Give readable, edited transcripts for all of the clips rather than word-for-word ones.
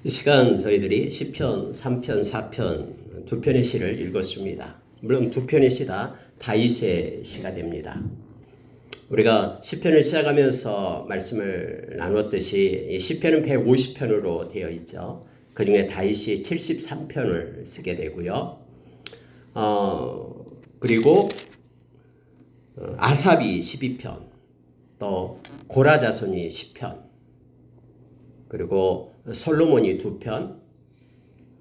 이 시간 저희들이 시편 3편, 4편 두 편의 시를 읽었습니다. 물론 두 편의 시 다 다윗의 시가 됩니다. 우리가 시편을 시작하면서 말씀을 나눴듯이 이 시편은 150편으로 되어 있죠. 그 중에 다윗이 73편을 쓰게 되고요. 그리고 아삽이 12편, 또 고라 자손이 10편, 그리고 솔로몬이 2편,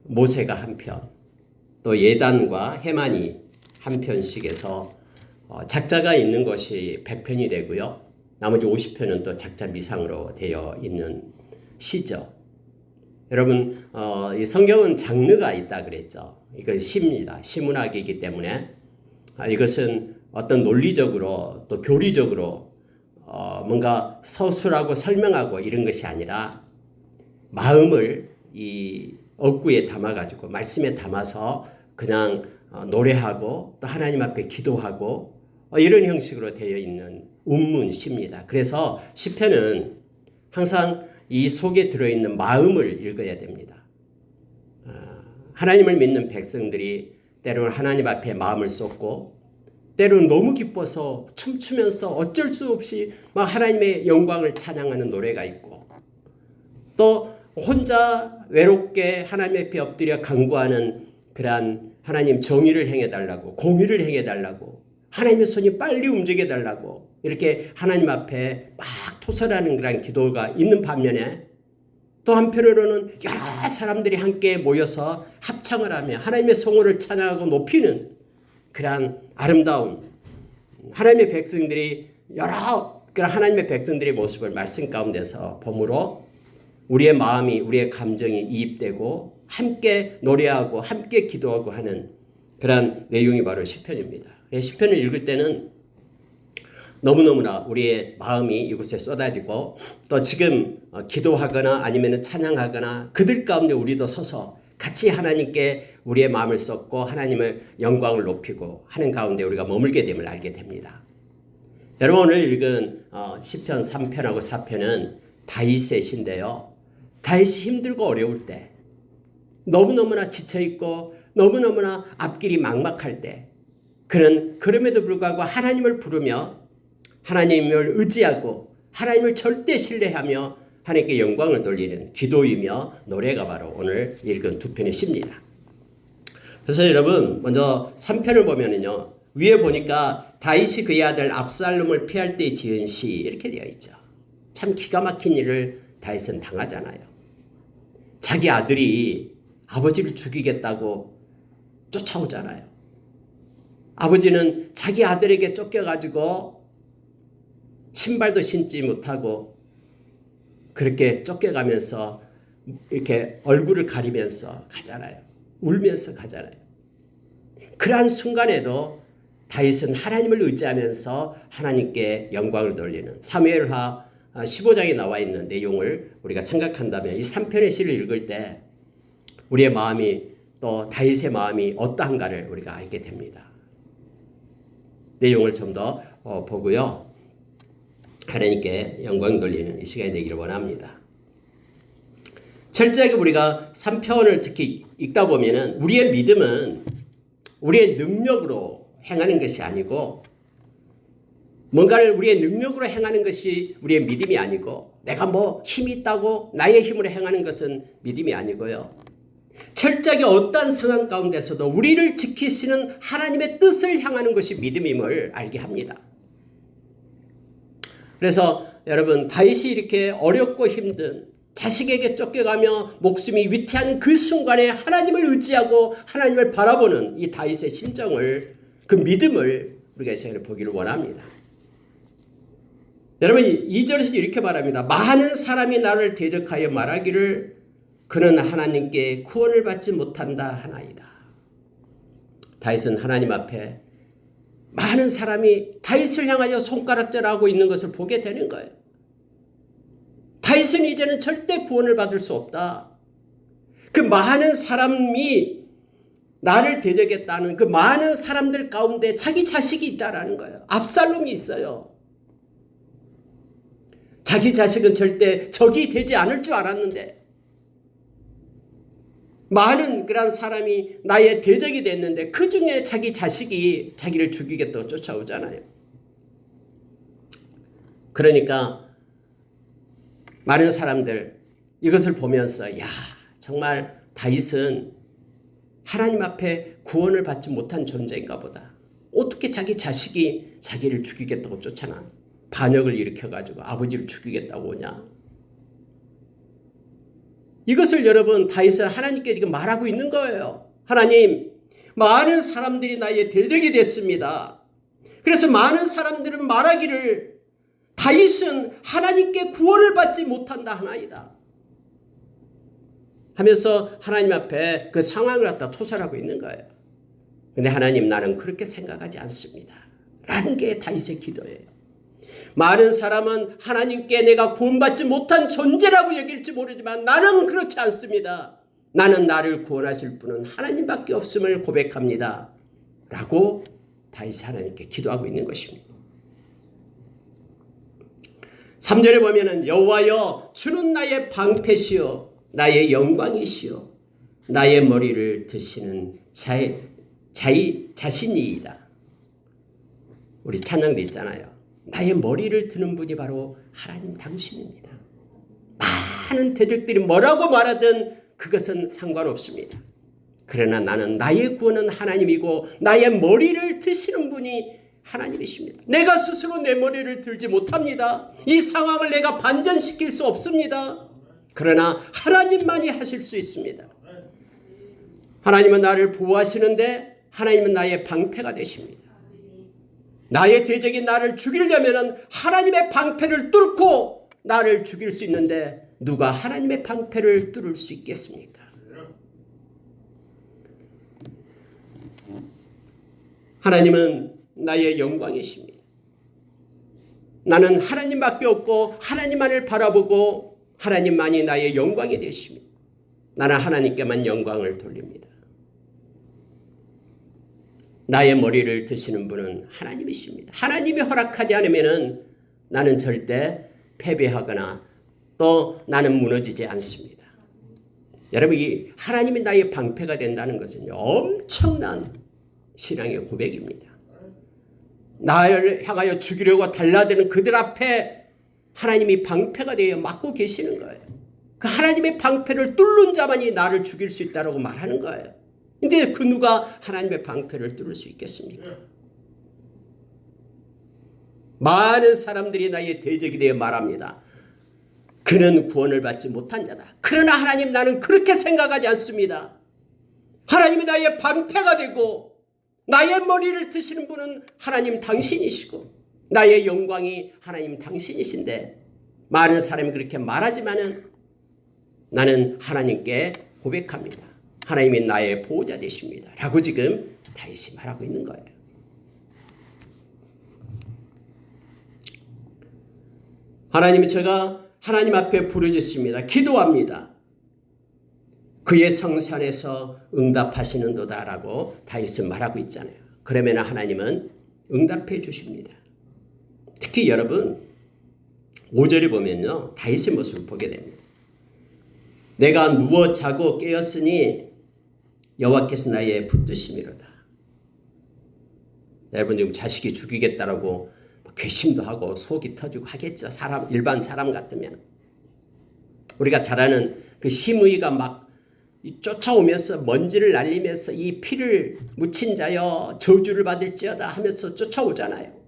모세가 1편, 또 예단과 헤만이 1편씩 해서 작자가 있는 것이 100편이 되고요. 나머지 50편은 또 작자 미상으로 되어 있는 시죠. 여러분, 이 성경은 장르가 있다 그랬죠. 이건 시입니다. 시문학이기 때문에 이것은 어떤 논리적으로 또 교리적으로 뭔가 서술하고 설명하고 이런 것이 아니라 마음을 이 억구에 담아가지고 말씀에 담아서 그냥 노래하고 또 하나님 앞에 기도하고 이런 형식으로 되어 있는 운문시입니다. 그래서 시편은 항상 이 속에 들어있는 마음을 읽어야 됩니다. 하나님을 믿는 백성들이 때로는 하나님 앞에 마음을 쏟고 때로는 너무 기뻐서 춤추면서 어쩔 수 없이 막 하나님의 영광을 찬양하는 노래가 있고 또 혼자 외롭게 하나님 앞에 엎드려 간구하는 그러한 하나님 정의를 행해달라고 공의를 행해달라고 하나님의 손이 빨리 움직여달라고 이렇게 하나님 앞에 막 토설하는 그런 기도가 있는 반면에 또 한편으로는 여러 사람들이 함께 모여서 합창을 하며 하나님의 성호를 찬양하고 높이는 그러한 아름다운 하나님의 백성들이 여러 그런 하나님의 백성들의 모습을 말씀 가운데서 보므로 우리의 마음이 우리의 감정이 이입되고 함께 노래하고 함께 기도하고 하는 그런 내용이 바로 시편입니다. 시편을 읽을 때는 너무너무나 우리의 마음이 이곳에 쏟아지고 또 지금 기도하거나 아니면 찬양하거나 그들 가운데 우리도 서서 같이 하나님께 우리의 마음을 쏟고 하나님의 영광을 높이고 하는 가운데 우리가 머물게 됨을 알게 됩니다. 여러분 오늘 읽은 시편 3편하고 4편은 다윗의 시인데요. 다윗이 힘들고 어려울 때 너무너무나 지쳐있고 너무너무나 앞길이 막막할 때 그는 그럼에도 불구하고 하나님을 부르며 하나님을 의지하고 하나님을 절대 신뢰하며 하나님께 영광을 돌리는 기도이며 노래가 바로 오늘 읽은 두 편의 시입니다. 그래서 여러분 먼저 3편을 보면은요. 위에 보니까 다윗이 그의 아들 압살롬을 피할 때 지은 시 이렇게 되어 있죠. 참 기가 막힌 일을 다윗은 당하잖아요. 자기 아들이 아버지를 죽이겠다고 쫓아오잖아요. 아버지는 자기 아들에게 쫓겨가지고 신발도 신지 못하고 그렇게 쫓겨가면서 이렇게 얼굴을 가리면서 가잖아요. 울면서 가잖아요. 그러한 순간에도 다윗은 하나님을 의지하면서 하나님께 영광을 돌리는 사무엘하 15장에 나와 있는 내용을 우리가 생각한다면 이 3편의 시를 읽을 때 우리의 마음이 또 다윗의 마음이 어떠한가를 우리가 알게 됩니다. 내용을 좀 더 보고요. 하나님께 영광 돌리는 이 시간이 되기를 원합니다. 철저하게 우리가 3편을 특히 읽다 보면은 우리의 믿음은 우리의 능력으로 행하는 것이 아니고 뭔가를 우리의 능력으로 행하는 것이 우리의 믿음이 아니고 내가 뭐 힘이 있다고 나의 힘으로 행하는 것은 믿음이 아니고요. 철저하게 어떠한 상황 가운데서도 우리를 지키시는 하나님의 뜻을 향하는 것이 믿음임을 알게 합니다. 그래서 여러분 다윗이 이렇게 어렵고 힘든 자식에게 쫓겨가며 목숨이 위태하는 그 순간에 하나님을 의지하고 하나님을 바라보는 이 다윗의 심정을 그 믿음을 우리가 이 시간에 보기를 원합니다. 여러분 2절에서 이렇게 말합니다. 많은 사람이 나를 대적하여 말하기를 그는 하나님께 구원을 받지 못한다 하나이다. 다윗은 하나님 앞에 많은 사람이 다윗을 향하여 손가락질하고 있는 것을 보게 되는 거예요. 다윗은 이제는 절대 구원을 받을 수 없다. 그 많은 사람이 나를 대적했다는 그 많은 사람들 가운데 자기 자식이 있다라는 거예요. 압살롬이 있어요. 자기 자식은 절대 적이 되지 않을 줄 알았는데 많은 그런 사람이 나의 대적이 됐는데 그 중에 자기 자식이 자기를 죽이겠다고 쫓아오잖아요. 그러니까 많은 사람들 이것을 보면서 야, 정말 다윗은 하나님 앞에 구원을 받지 못한 존재인가 보다. 어떻게 자기 자식이 자기를 죽이겠다고 쫓아나 반역을 일으켜가지고 아버지를 죽이겠다고 오냐. 이것을 여러분 다윗은 하나님께 지금 말하고 있는 거예요. 하나님, 많은 사람들이 나의 대적이 됐습니다. 그래서 많은 사람들은 말하기를 다윗은 하나님께 구원을 받지 못한다 하나이다 하면서 하나님 앞에 그 상황을 갖다 토설하고 있는 거예요. 근데 하나님, 나는 그렇게 생각하지 않습니다 라는 게 다윗의 기도예요. 많은 사람은 하나님께 내가 구원받지 못한 존재라고 여길지 모르지만 나는 그렇지 않습니다. 나는 나를 구원하실 분은 하나님밖에 없음을 고백합니다 라고 다윗이 하나님께 기도하고 있는 것입니다. 3절에 보면은 여호와여, 주는 나의 방패시요 나의 영광이시요 나의 머리를 드시는 자신이이다. 우리 찬양도 있잖아요. 나의 머리를 드는 분이 바로 하나님 당신입니다. 많은 대적들이 뭐라고 말하든 그것은 상관없습니다. 그러나 나는 나의 구원은 하나님이고 나의 머리를 드시는 분이 하나님이십니다. 내가 스스로 내 머리를 들지 못합니다. 이 상황을 내가 반전시킬 수 없습니다. 그러나 하나님만이 하실 수 있습니다. 하나님은 나를 보호하시는데 하나님은 나의 방패가 되십니다. 나의 대적이 나를 죽이려면 하나님의 방패를 뚫고 나를 죽일 수 있는데 누가 하나님의 방패를 뚫을 수 있겠습니까? 하나님은 나의 영광이십니다. 나는 하나님밖에 없고 하나님만을 바라보고 하나님만이 나의 영광이 되십니다. 나는 하나님께만 영광을 돌립니다. 나의 머리를 드시는 분은 하나님이십니다. 하나님이 허락하지 않으면 나는 절대 패배하거나 또 나는 무너지지 않습니다. 여러분, 이 하나님이 나의 방패가 된다는 것은 엄청난 신앙의 고백입니다. 나를 향하여 죽이려고 달라드는 그들 앞에 하나님이 방패가 되어 막고 계시는 거예요. 그 하나님의 방패를 뚫는 자만이 나를 죽일 수 있다고 말하는 거예요. 근데 그 누가 하나님의 방패를 뚫을 수 있겠습니까? 많은 사람들이 나의 대적이 되어 말합니다. 그는 구원을 받지 못한 자다. 그러나 하나님, 나는 그렇게 생각하지 않습니다. 하나님이 나의 방패가 되고 나의 머리를 드시는 분은 하나님 당신이시고 나의 영광이 하나님 당신이신데 많은 사람이 그렇게 말하지만은 나는 하나님께 고백합니다. 하나님이 나의 보호자 되십니다 라고 지금 다윗이 말하고 있는 거예요. 하나님이 제가 하나님 앞에 부르짖습니다. 기도합니다. 그의 성산에서 응답하시는도다 라고 다윗은 말하고 있잖아요. 그러면 하나님은 응답해 주십니다. 특히 여러분 5절에 보면요, 다윗의 모습을 보게 됩니다. 내가 누워 자고 깨었으니 여호와께서 나의 붙드심이로다. 여러분, 지금 자식이 죽이겠다라고 괘씸도 하고 속이 터지고 하겠죠. 일반 사람 같으면. 우리가 잘 아는 그 심의가 막 쫓아오면서 먼지를 날리면서 이 피를 묻힌 자여 저주를 받을지어다 하면서 쫓아오잖아요.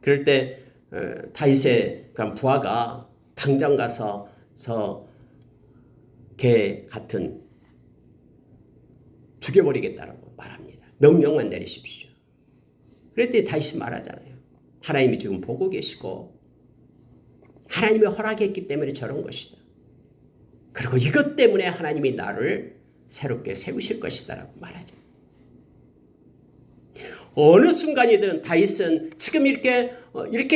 그럴 때 다윗의 그런 부하가 당장 가서 개 같은 죽여버리겠다라고 말합니다. 명령만 내리십시오. 그랬더니 다윗이 말하잖아요. 하나님이 지금 보고 계시고 하나님이 허락했기 때문에 저런 것이다. 그리고 이것 때문에 하나님이 나를 새롭게 세우실 것이다라고 말하죠. 어느 순간이든 다윗은 지금 이렇게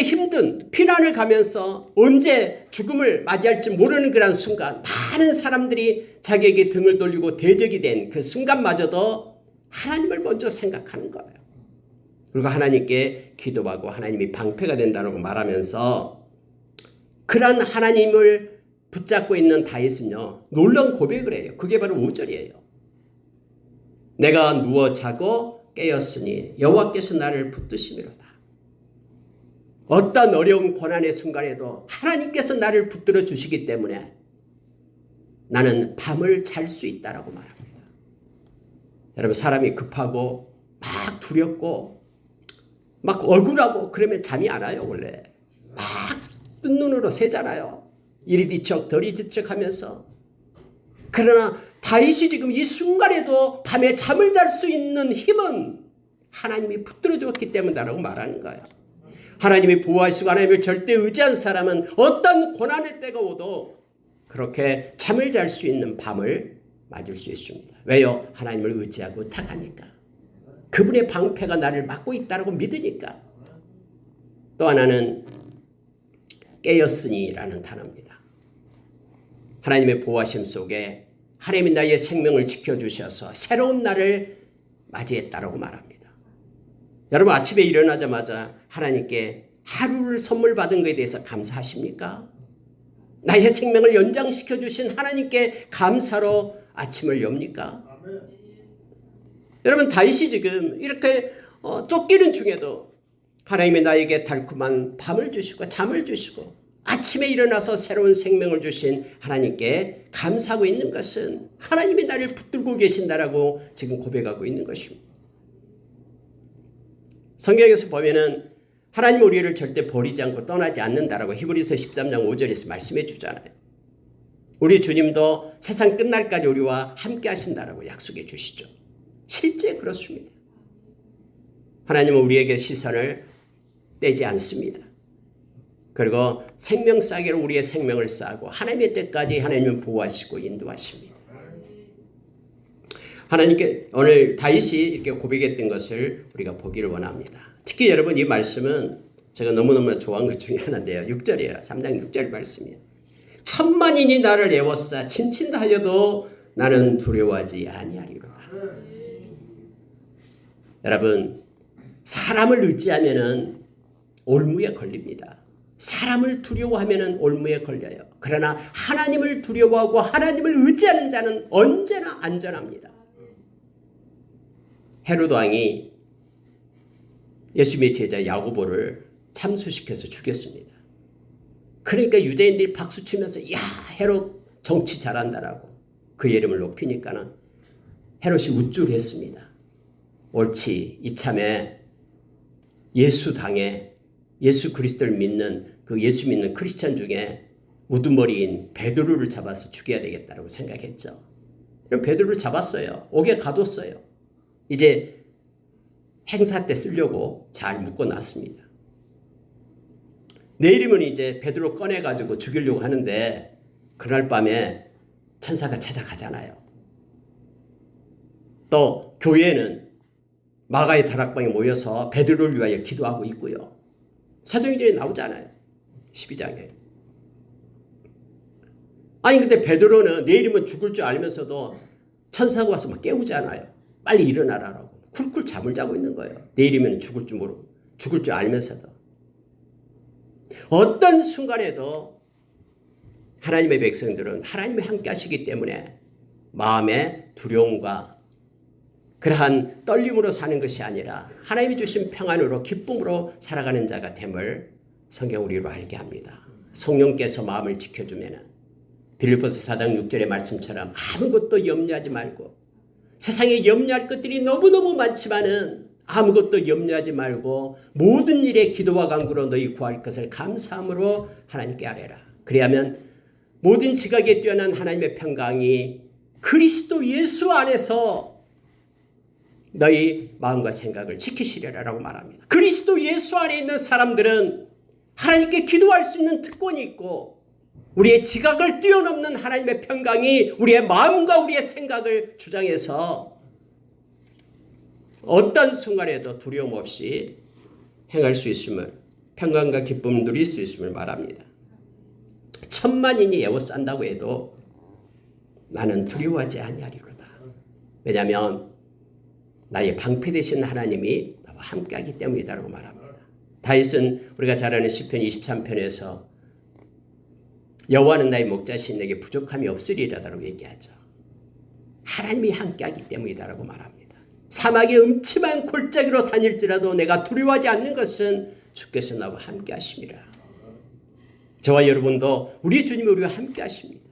힘든 피난을 가면서 언제 죽음을 맞이할지 모르는 그런 순간, 많은 사람들이 자기에게 등을 돌리고 대적이 된 그 순간마저도 하나님을 먼저 생각하는 거예요. 그리고 하나님께 기도하고 하나님이 방패가 된다고 말하면서 그런 하나님을 붙잡고 있는 다윗은요, 놀라운 고백을 해요. 그게 바로 5절이에요. 내가 누워 자고 깨었으니 여호와께서 나를 붙드심이로다. 어떤 어려운 고난의 순간에도 하나님께서 나를 붙들어 주시기 때문에 나는 밤을 잘 수 있다라고 말합니다. 여러분, 사람이 급하고 막 두렵고 막 억울하고 그러면 잠이 안 와요. 원래 막 뜬 눈으로 새잖아요. 이리 뒤척 저리 뒤척 하면서. 그러나 다윗이 지금 이 순간에도 밤에 잠을 잘 수 있는 힘은 하나님이 붙들어 주었기 때문이라고 말하는 거예요. 하나님이 보호하시고 하나님을 절대 의지한 사람은 어떤 고난의 때가 오도 그렇게 잠을 잘 수 있는 밤을 맞을 수 있습니다. 왜요? 하나님을 의지하고 의탁하니까. 그분의 방패가 나를 막고 있다고 믿으니까. 또 하나는 깨었으니라는 단어입니다. 하나님의 보호하심 속에 하나님이 나의 생명을 지켜주셔서 새로운 날을 맞이했다라고 말합니다. 여러분, 아침에 일어나자마자 하나님께 하루를 선물 받은 것에 대해서 감사하십니까? 나의 생명을 연장시켜 주신 하나님께 감사로 아침을 엽니까? 여러분, 다윗이 지금 이렇게 쫓기는 중에도 하나님이 나에게 달콤한 밤을 주시고 잠을 주시고 아침에 일어나서 새로운 생명을 주신 하나님께 감사하고 있는 것은 하나님이 나를 붙들고 계신다라고 지금 고백하고 있는 것입니다. 성경에서 보면은 하나님은 우리를 절대 버리지 않고 떠나지 않는다라고 히브리서 13장 5절에서 말씀해 주잖아요. 우리 주님도 세상 끝날까지 우리와 함께 하신다라고 약속해 주시죠. 실제 그렇습니다. 하나님은 우리에게 시선을 떼지 않습니다. 그리고 생명 싸개로 우리의 생명을 싸고 하나님의 때까지 하나님은 보호하시고 인도하십니다. 하나님께 오늘 다윗이 이렇게 고백했던 것을 우리가 보기를 원합니다. 특히 여러분, 이 말씀은 제가 너무너무 좋아하는 것 중에 하나인데요. 6절이에요. 3장 6절 말씀이에요. 천만인이 나를 애워싸 친친다 하여도 나는 두려워하지 아니하리로다. 여러분, 사람을 의지하면은 올무에 걸립니다. 사람을 두려워하면은 올무에 걸려요. 그러나 하나님을 두려워하고 하나님을 의지하는 자는 언제나 안전합니다. 헤롯 왕이 예수님의 제자 야고보를 참수시켜서 죽였습니다. 그러니까 유대인들이 박수치면서 야, 헤롯 정치 잘한다라고 그 이름을 높이니까는 헤롯이 우쭐했습니다. 옳지, 이참에 예수당에 예수 그리스도를 믿는 그 예수 믿는 크리스찬 중에 우두머리인 베드로를 잡아서 죽여야 되겠다라고 생각했죠. 그럼 베드로를 잡았어요. 옥에 가뒀어요. 이제 행사 때 쓰려고 잘 묶어놨습니다. 내일이면 이제 베드로 꺼내가지고 죽이려고 하는데 그날 밤에 천사가 찾아가잖아요. 또 교회는 마가의 다락방에 모여서 베드로를 위하여 기도하고 있고요. 사도행전에 나오잖아요. 12장에. 아니 근데 베드로는 내일이면 죽을 줄 알면서도 천사가 와서 막 깨우잖아요. 빨리 일어나라라고. 쿨쿨 잠을 자고 있는 거예요. 내일이면 죽을 줄 모르고 죽을 줄 알면서도. 어떤 순간에도 하나님의 백성들은 하나님이 함께 하시기 때문에 마음의 두려움과 그러한 떨림으로 사는 것이 아니라 하나님이 주신 평안으로 기쁨으로 살아가는 자가 됨을 성경 우리로 알게 합니다. 성령께서 마음을 지켜주면 빌립보서 4장 6절의 말씀처럼 아무것도 염려하지 말고 세상에 염려할 것들이 너무너무 많지만은 아무것도 염려하지 말고 모든 일에 기도와 간구로 너희 구할 것을 감사함으로 하나님께 아뢰라. 그래야면 모든 지각에 뛰어난 하나님의 평강이 그리스도 예수 안에서 너희 마음과 생각을 지키시리라라고 말합니다. 그리스도 예수 안에 있는 사람들은 하나님께 기도할 수 있는 특권이 있고 우리의 지각을 뛰어넘는 하나님의 평강이 우리의 마음과 우리의 생각을 주장해서 어떤 순간에도 두려움 없이 행할 수 있음을, 평강과 기쁨을 누릴 수 있음을 말합니다. 천만인이 애워싼다고 해도 나는 두려워하지 아니하리로다. 왜냐하면 나의 방패 되신 하나님이 나와 함께하기 때문이다라고 말합니다. 다윗은 우리가 잘 아는 시편 23편에서 여호와는 나의 목자시니 내게 부족함이 없으리라라고 얘기하죠. 하나님이 함께하기 때문이다라고 말합니다. 사막의 음침한 골짜기로 다닐지라도 내가 두려워하지 않는 것은 주께서 나와 함께하심이라. 저와 여러분도 우리 주님이 우리와 함께하십니다.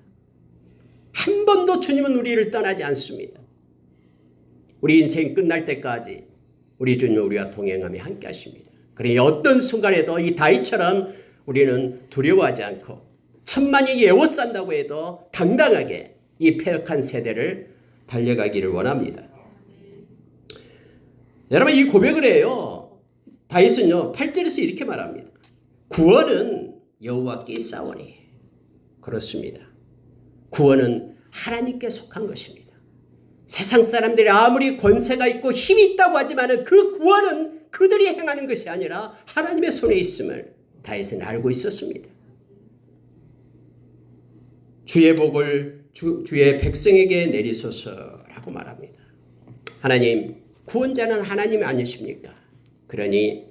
한 번도 주님은 우리를 떠나지 않습니다. 우리 인생 끝날 때까지 우리 주님은 우리와 동행하며 함께하십니다. 그러니 어떤 순간에도 이 다윗처럼 우리는 두려워하지 않고 천만이 에워싼다고 해도 당당하게 이 패역한 세대를 달려가기를 원합니다. 여러분 이 고백을 해요. 다윗은요 8절에서 이렇게 말합니다. 구원은 여호와께 있사오니. 그렇습니다. 구원은 하나님께 속한 것입니다. 세상 사람들이 아무리 권세가 있고 힘이 있다고 하지만 그 구원은 그들이 행하는 것이 아니라 하나님의 손에 있음을 다윗은 알고 있었습니다. 주의 복을 주의 백성에게 내리소서라고 말합니다. 하나님, 구원자는 하나님 아니십니까? 그러니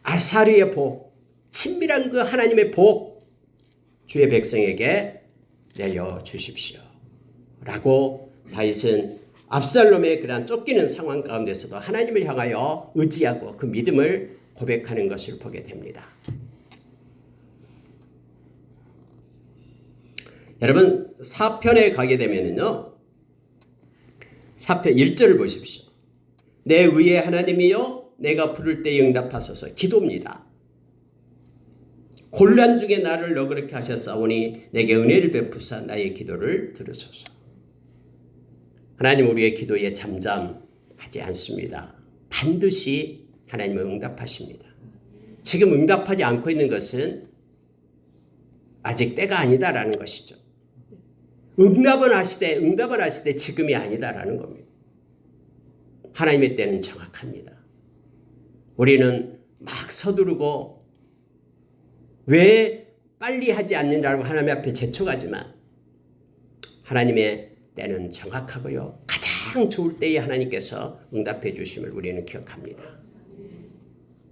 아사르의 복, 친밀한 그 하나님의 복 주의 백성에게 내려주십시오 라고 다윗은 압살롬의 그러한 쫓기는 상황 가운데서도 하나님을 향하여 의지하고 그 믿음을 고백하는 것을 보게 됩니다. 여러분 4편에 가게 되면은요 4편 1절을 보십시오. 내 의의 하나님이여 내가 부를 때 응답하소서. 기도입니다. 곤란 중에 나를 너그럽게 하셨사오니 내게 은혜를 베푸사 나의 기도를 들으소서. 하나님 우리의 기도에 잠잠하지 않습니다. 반드시 하나님은 응답하십니다. 지금 응답하지 않고 있는 것은 아직 때가 아니다라는 것이죠. 응답은 하시되 지금이 아니다라는 겁니다. 하나님의 때는 정확합니다. 우리는 막 서두르고 왜 빨리 하지 않는다고 하나님 앞에 재촉하지만 하나님의 때는 정확하고요. 가장 좋을 때에 하나님께서 응답해 주심을 우리는 기억합니다.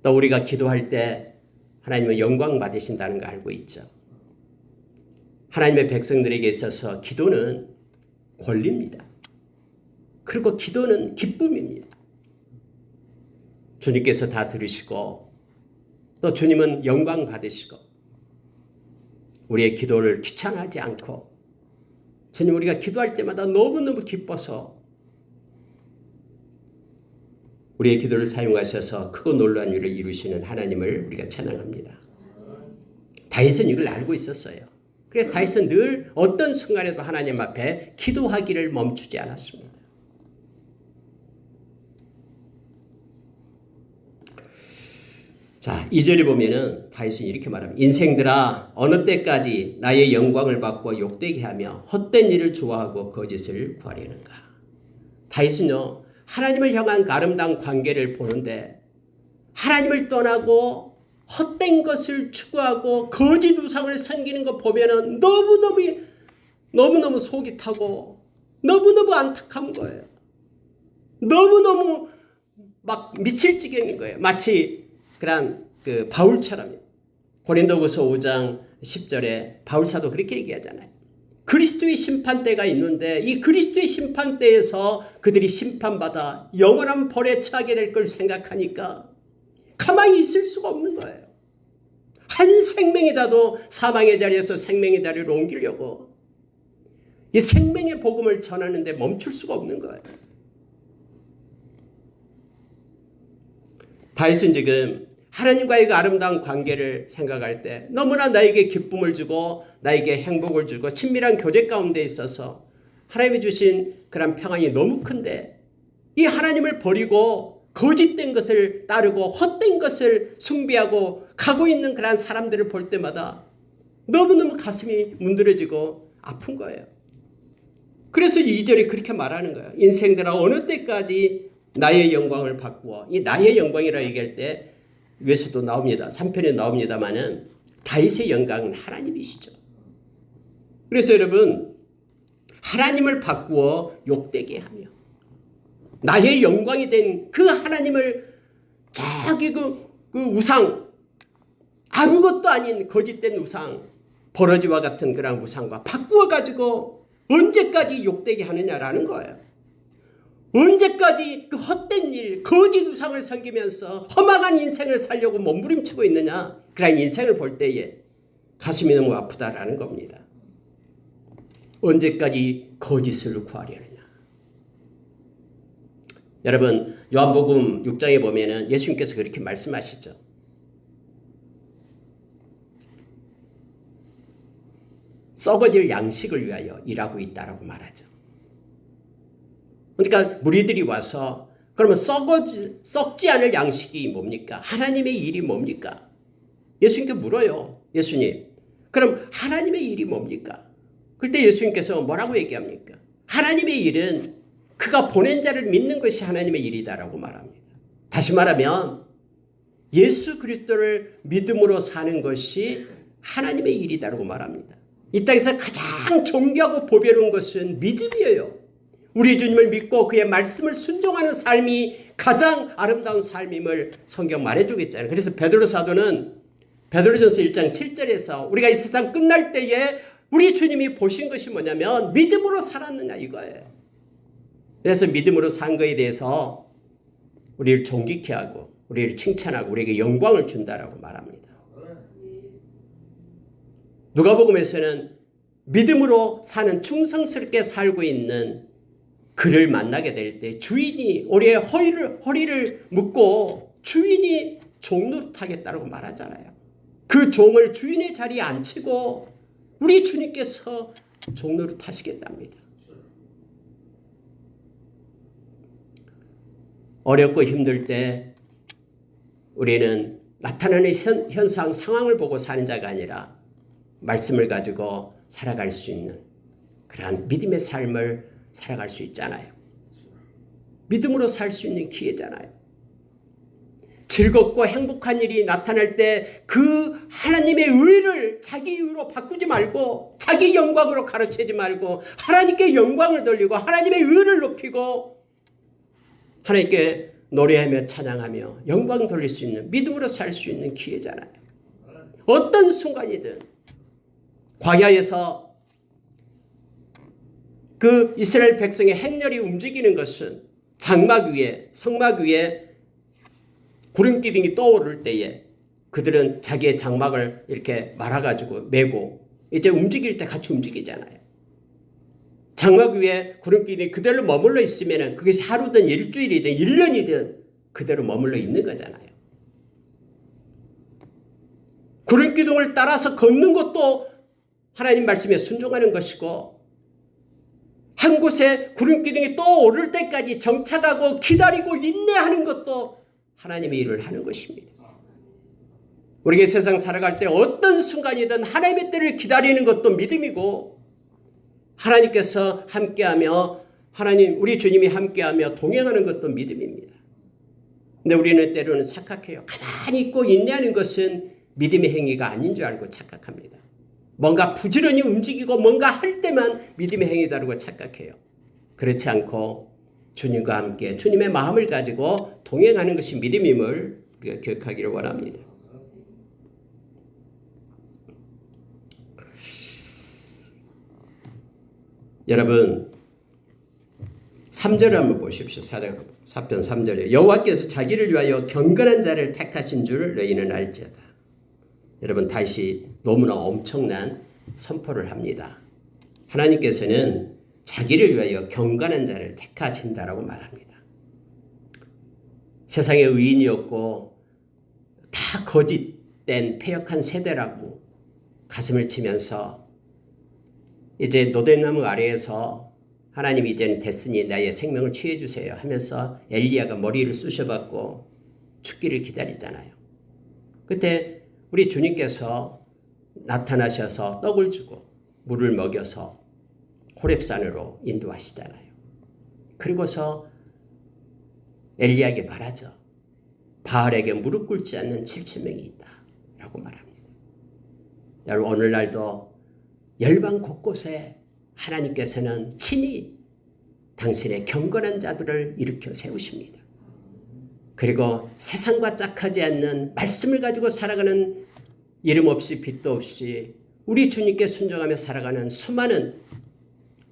또 우리가 기도할 때 하나님은 영광 받으신다는 거 알고 있죠. 하나님의 백성들에게 있어서 기도는 권리입니다. 그리고 기도는 기쁨입니다. 주님께서 다 들으시고 또 주님은 영광 받으시고 우리의 기도를 귀찮아하지 않고 주님 우리가 기도할 때마다 너무너무 기뻐서 우리의 기도를 사용하셔서 크고 놀라운 일을 이루시는 하나님을 우리가 찬양합니다. 다윗은 이걸 알고 있었어요. 그래서 다윗은 늘 어떤 순간에도 하나님 앞에 기도하기를 멈추지 않았습니다. 자, 2절에 보면은 다윗은 이렇게 말합니다. 인생들아 어느 때까지 나의 영광을 받고 욕되게 하며 헛된 일을 좋아하고 거짓을 구하려는가. 다윗은요 하나님을 향한 아름다운 관계를 보는데 하나님을 떠나고 헛된 것을 추구하고 거짓 우상을 섬기는 거 보면은 너무너무 속이 타고 너무너무 안타까운 거예요. 너무너무 막 미칠 지경인 거예요. 마치 그런 그 바울처럼 고린도후서 5장 10절에 바울사도 그렇게 얘기하잖아요. 그리스도의 심판대가 있는데 이 그리스도의 심판대에서 그들이 심판받아 영원한 벌에 처하게 될 걸 생각하니까 가만히 있을 수가 없는 거예요. 한 생명이라도 사망의 자리에서 생명의 자리로 옮기려고 이 생명의 복음을 전하는데 멈출 수가 없는 거예요. 다윗은 지금 하나님과의 그 아름다운 관계를 생각할 때 너무나 나에게 기쁨을 주고 나에게 행복을 주고 친밀한 교제 가운데 있어서 하나님이 주신 그런 평안이 너무 큰데 이 하나님을 버리고 거짓된 것을 따르고 헛된 것을 숭배하고 가고 있는 그런 사람들을 볼 때마다 너무너무 가슴이 문드러지고 아픈 거예요. 그래서 2절에 그렇게 말하는 거예요. 인생들아 어느 때까지 나의 영광을 바꾸어. 이 나의 영광이라고 얘기할 때 위에서도 나옵니다. 3편에 나옵니다마는 다윗의 영광은 하나님이시죠. 그래서 여러분 하나님을 바꾸어 욕되게 하며 나의 영광이 된 그 하나님을 자기 그 우상 아무것도 아닌 거짓된 우상 버러지와 같은 그런 우상과 바꾸어가지고 언제까지 욕되게 하느냐라는 거예요. 언제까지 그 헛된 일, 거짓 우상을 섬기면서 허망한 인생을 살려고 몸부림치고 있느냐. 그런 인생을 볼 때에 가슴이 너무 아프다라는 겁니다. 언제까지 거짓을 구하려느냐. 여러분, 요한복음 6장에 보면은 예수님께서 그렇게 말씀하시죠. 썩어질 양식을 위하여 일하고 있다라고 말하죠. 그러니까 무리들이 와서 그러면 썩지 않을 양식이 뭡니까? 하나님의 일이 뭡니까? 예수님께 물어요. 예수님, 그럼 하나님의 일이 뭡니까? 그때 예수님께서 뭐라고 얘기합니까? 하나님의 일은 그가 보낸 자를 믿는 것이 하나님의 일이다라고 말합니다. 다시 말하면 예수 그리스도를 믿음으로 사는 것이 하나님의 일이다라고 말합니다. 이 땅에서 가장 존귀하고 보배로운 것은 믿음이에요. 우리 주님을 믿고 그의 말씀을 순종하는 삶이 가장 아름다운 삶임을 성경 말해주고 있잖아요. 그래서 베드로 사도는 베드로전서 1장 7절에서 우리가 이 세상 끝날 때에 우리 주님이 보신 것이 뭐냐면 믿음으로 살았느냐 이거예요. 그래서 믿음으로 산 거에 대해서 우리를 존귀케 하고 우리를 칭찬하고 우리에게 영광을 준다라고 말합니다. 누가복음에서는 믿음으로 사는 충성스럽게 살고 있는 그를 만나게 될 때 주인이 우리의 허리를 묶고 주인이 종노릇하겠다고 말하잖아요. 그 종을 주인의 자리에 앉히고 우리 주님께서 종노릇하시겠답니다. 어렵고 힘들 때 우리는 나타나는 현상, 상황을 보고 사는 자가 아니라 말씀을 가지고 살아갈 수 있는 그러한 믿음의 삶을 살아갈 수 있잖아요. 믿음으로 살 수 있는 기회잖아요. 즐겁고 행복한 일이 나타날 때 그 하나님의 의를 자기 의로 바꾸지 말고 자기 영광으로 가르치지 말고 하나님께 영광을 돌리고 하나님의 의를 높이고 하나님께 노래하며 찬양하며 영광 돌릴 수 있는 믿음으로 살 수 있는 기회잖아요. 어떤 순간이든 광야에서 그 이스라엘 백성의 행렬이 움직이는 것은 장막 위에 성막 위에 구름 기둥이 떠오를 때에 그들은 자기의 장막을 이렇게 말아가지고 메고 이제 움직일 때 같이 움직이잖아요. 장막 위에 구름 기둥이 그대로 머물러 있으면 그것이 하루든 일주일이든 1년이든 그대로 머물러 있는 거잖아요. 구름 기둥을 따라서 걷는 것도 하나님 말씀에 순종하는 것이고 한 곳에 구름 기둥이 떠오를 때까지 정착하고 기다리고 인내하는 것도 하나님의 일을 하는 것입니다. 우리가 세상 살아갈 때 어떤 순간이든 하나님의 때를 기다리는 것도 믿음이고 하나님께서 함께하며 하나님 우리 주님이 함께하며 동행하는 것도 믿음입니다. 근데 우리는 때로는 착각해요. 가만히 있고 인내하는 것은 믿음의 행위가 아닌 줄 알고 착각합니다. 뭔가 부지런히 움직이고 뭔가 할 때만 믿음의 행위다라고 착각해요. 그렇지 않고 주님과 함께 주님의 마음을 가지고 동행하는 것이 믿음임을 우리가 기억하기를 원합니다. 여러분 3절을 한번 보십시오. 사편 3절에 여호와께서 자기를 위하여 경건한 자를 택하신 줄 너희는 알지어다. 여러분 다시 너무나 엄청난 선포를 합니다. 하나님께서는 자기를 위하여 경건한 자를 택하신다라고 말합니다. 세상에 의인이 없고 다 거짓된 패역한 세대라고 가슴을 치면서 이제 노대나무 아래에서 하나님 이제는 됐으니 나의 생명을 취해 주세요 하면서 엘리야가 머리를 쑤셔받고 죽기를 기다리잖아요. 그때 우리 주님께서 나타나셔서 떡을 주고 물을 먹여서 호렙산으로 인도하시잖아요. 그리고서 엘리야에게 말하죠. 바알에게 무릎 꿇지 않는 7,000명이 있다 라고 말합니다. 여러분 오늘날도 열방 곳곳에 하나님께서는 친히 당신의 경건한 자들을 일으켜 세우십니다. 그리고 세상과 짝하지 않는 말씀을 가지고 살아가는 이름 없이 빛도 없이 우리 주님께 순종하며 살아가는 수많은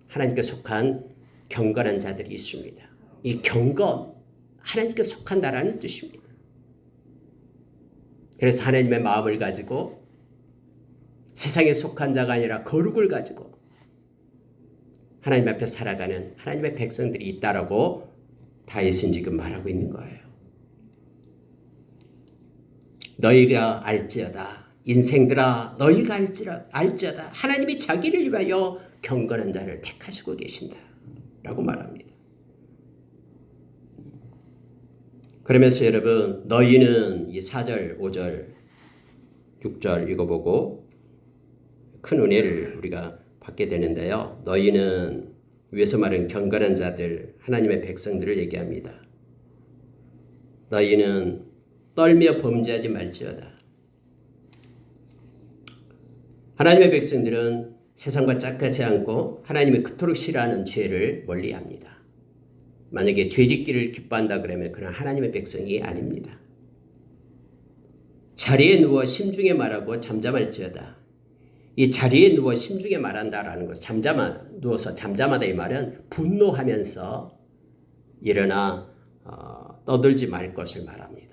하나님께 속한 경건한 자들이 있습니다. 이 경건, 하나님께 속한다라는 뜻입니다. 그래서 하나님의 마음을 가지고 세상에 속한 자가 아니라 거룩을 가지고 하나님 앞에 살아가는 하나님의 백성들이 있다라고 다윗은 지금 말하고 있는 거예요. 너희가 알지어다. 인생들아 너희가 알지어다. 하나님이 자기를 위하여 경건한 자를 택하시고 계신다 라고 말합니다. 그러면서 여러분 너희는 이 4절 5절 6절 읽어보고 큰 은혜를 우리가 받게 되는데요. 너희는 위에서 말한 경건한 자들 하나님의 백성들을 얘기합니다. 너희는 떨며 범죄하지 말지어다. 하나님의 백성들은 세상과 짝같지 않고 하나님이 그토록 싫어하는 죄를 멀리합니다. 만약에 죄짓기를 기뻐한다 그러면 그는 하나님의 백성이 아닙니다. 자리에 누워 심중에 말하고 잠잠할지어다. 이 자리에 누워 심중에 말한다라는 것, 누워서 잠잠하다 이 말은 분노하면서 일어나 떠들지 말 것을 말합니다.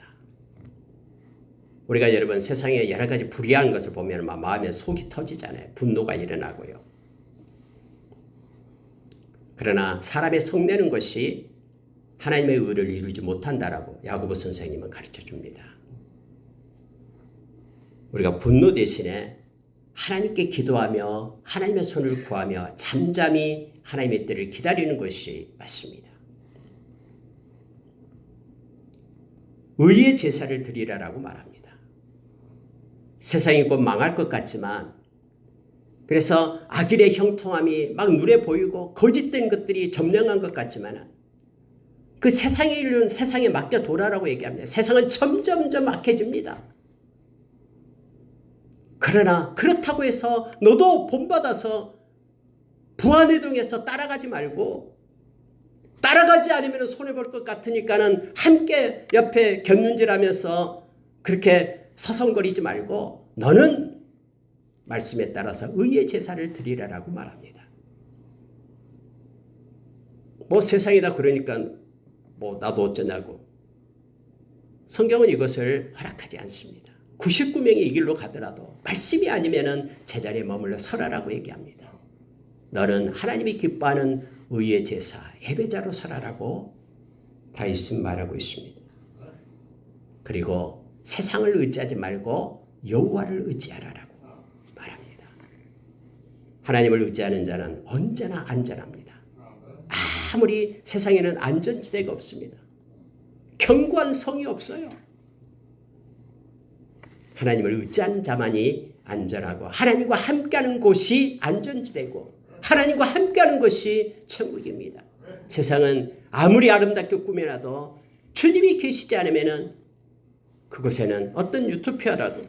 우리가 여러분 세상에 여러 가지 불의한 것을 보면 마음에 속이 터지잖아요. 분노가 일어나고요. 그러나 사람의 성내는 것이 하나님의 의를 이루지 못한다라고 야고보 선생님은 가르쳐 줍니다. 우리가 분노 대신에 하나님께 기도하며 하나님의 손을 구하며 잠잠히 하나님의 때를 기다리는 것이 맞습니다. 의의 제사를 드리라라고 말합니다. 세상이 곧 망할 것 같지만 그래서 악일의 형통함이 막 눈에 보이고 거짓된 것들이 점령한 것 같지만 그 세상의 일은 세상에 맡겨둬라라고 얘기합니다. 세상은 점점점 악해집니다. 그러나 그렇다고 해서 너도 본받아서 부안회동에서 따라가지 말고 따라가지 않으면 손해볼 것 같으니까는 함께 옆에 곁눈질하면서 그렇게 서성거리지 말고 너는 말씀에 따라서 의의 제사를 드리라라고 말합니다. 뭐 세상이다 그러니까 뭐 나도 어쩌냐고. 성경은 이것을 허락하지 않습니다. 99명이 이 길로 가더라도 말씀이 아니면은 제자리에 머물러 서라라고 얘기합니다. 너는 하나님이 기뻐하는 의의 제사, 예배자로 서라라고 다윗은 말하고 있습니다. 그리고 세상을 의지하지 말고 여호와를 의지하라라고 말합니다. 하나님을 의지하는 자는 언제나 안전합니다. 아무리 세상에는 안전지대가 없습니다. 견고한 성이 없어요. 하나님을 의지하는 자만이 안전하고 하나님과 함께하는 곳이 안전지대고 하나님과 함께하는 것이 천국입니다. 세상은 아무리 아름답게 꾸며놔도 주님이 계시지 않으면 그곳에는 어떤 유토피아라도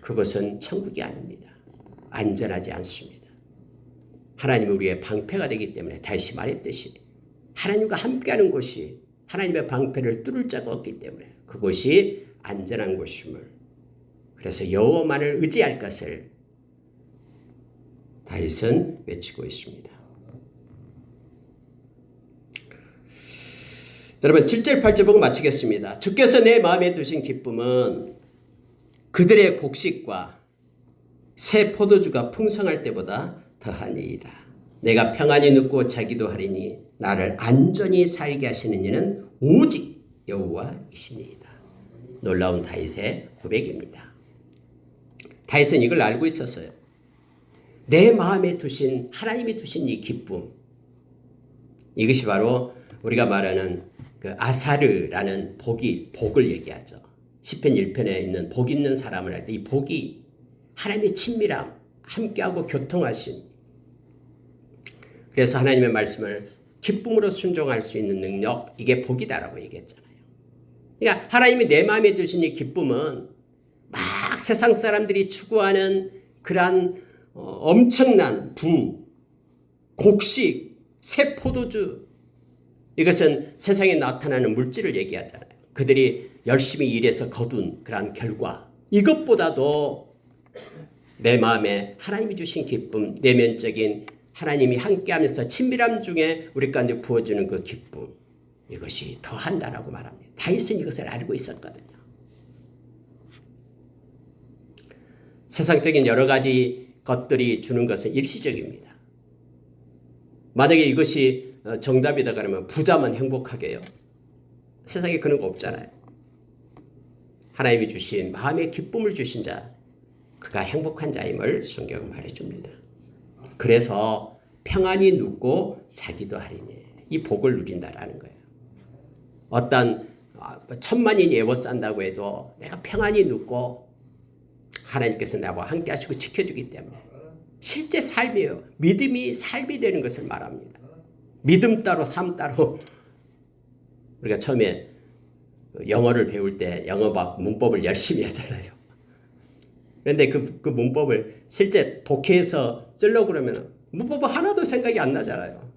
그것은 천국이 아닙니다. 안전하지 않습니다. 하나님이 우리의 방패가 되기 때문에 다시 말했듯이 하나님과 함께하는 곳이 하나님의 방패를 뚫을 자가 없기 때문에 그곳이 안전한 곳임을 그래서 여호와만을 의지할 것을 다윗은 외치고 있습니다. 여러분 7절 8절 보고 마치겠습니다. 주께서 내 마음에 두신 기쁨은 그들의 곡식과 새 포도주가 풍성할 때보다 더하니이다. 내가 평안히 눕고 자기도 하리니 나를 안전히 살게 하시는 이는 오직 여호와이시니이다. 놀라운 다윗의 고백입니다. 다윗은 이걸 알고 있었어요. 내 마음에 두신 하나님이 두신 이 기쁨, 이것이 바로 우리가 말하는 그 아사르라는 복을 얘기하죠. 시편 1편에 있는 복 있는 사람을 할 때 이 복이 하나님의 친밀함, 함께하고 교통하심. 그래서 하나님의 말씀을 기쁨으로 순종할 수 있는 능력, 이게 복이다라고 얘기했잖아요. 그러니까 하나님이 내 마음에 두신 이 기쁨은 막 세상 사람들이 추구하는 그러한 엄청난 부, 곡식, 새 포도주, 이것은 세상에 나타나는 물질을 얘기하잖아요. 그들이 열심히 일해서 거둔 그러한 결과, 이것보다도 내 마음에 하나님이 주신 기쁨, 내면적인 하나님이 함께하면서 친밀함 중에 우리 가운데 부어주는 그 기쁨, 이것이 더한다라고 말합니다. 다윗은 이것을 알고 있었거든요. 세상적인 여러 가지 것들이 주는 것은 일시적입니다. 만약에 이것이 정답이다 그러면 부자만 행복하게요? 세상에 그런 거 없잖아요. 하나님이 주신 마음의 기쁨을 주신 자, 그가 행복한 자임을 성경은 말해줍니다. 그래서 평안히 눕고 자기도 하리니 이 복을 누린다라는 거예요. 어떤 천만인이 애워싼다고 해도 내가 평안히 눕고 하나님께서 나와 함께 하시고 지켜주기 때문에 실제 삶이에요. 믿음이 삶이 되는 것을 말합니다. 믿음 따로 삶 따로. 우리가 처음에 영어를 배울 때 영어 문법을 열심히 하잖아요. 그런데 그 문법을 실제 독해해서 쓰려고 그러면 문법은 하나도 생각이 안 나잖아요.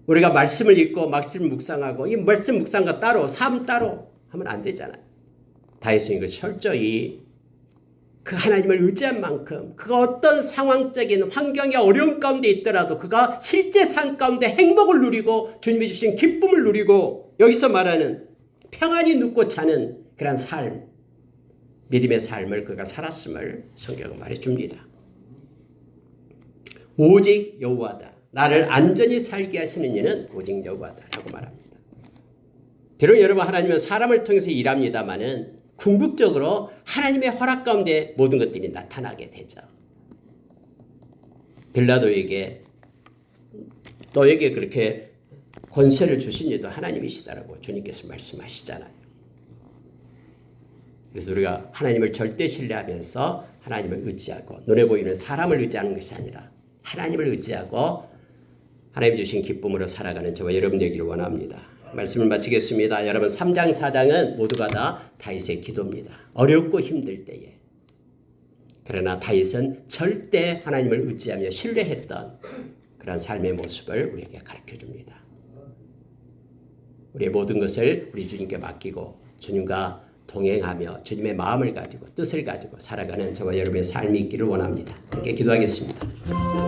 우리가 말씀을 읽고 말씀 묵상하고 이 말씀 묵상과 따로 삶 따로 하면 안 되잖아요. 다윗은 이걸 철저히 그 하나님을 의지한 만큼 그가 어떤 상황적인 환경의 어려움 가운데 있더라도 그가 실제 삶 가운데 행복을 누리고 주님이 주신 기쁨을 누리고 여기서 말하는 평안히 눕고 자는 그런 삶, 믿음의 삶을 그가 살았음을 성경은 말해줍니다. 오직 여호와다. 나를 안전히 살게 하시는 이는 오직 여호와다라고 말합니다. 비록 여러분 하나님은 사람을 통해서 일합니다마는 궁극적으로 하나님의 허락 가운데 모든 것들이 나타나게 되죠. 빌라도에게 너에게 그렇게 권세를 주신 이도 하나님이시다라고 주님께서 말씀하시잖아요. 그래서 우리가 하나님을 절대 신뢰하면서 하나님을 의지하고 눈에 보이는 사람을 의지하는 것이 아니라 하나님을 의지하고 하나님 주신 기쁨으로 살아가는 저와 여러분 되기를 원합니다. 말씀을 마치겠습니다. 여러분 3장 4장은 모두가 다 다윗의 기도입니다. 어렵고 힘들 때에. 그러나 다윗은 절대 하나님을 의지하며 신뢰했던 그런 삶의 모습을 우리에게 가르쳐줍니다. 우리의 모든 것을 우리 주님께 맡기고 주님과 동행하며 주님의 마음을 가지고 뜻을 가지고 살아가는 저와 여러분의 삶이 있기를 원합니다. 함께 기도하겠습니다.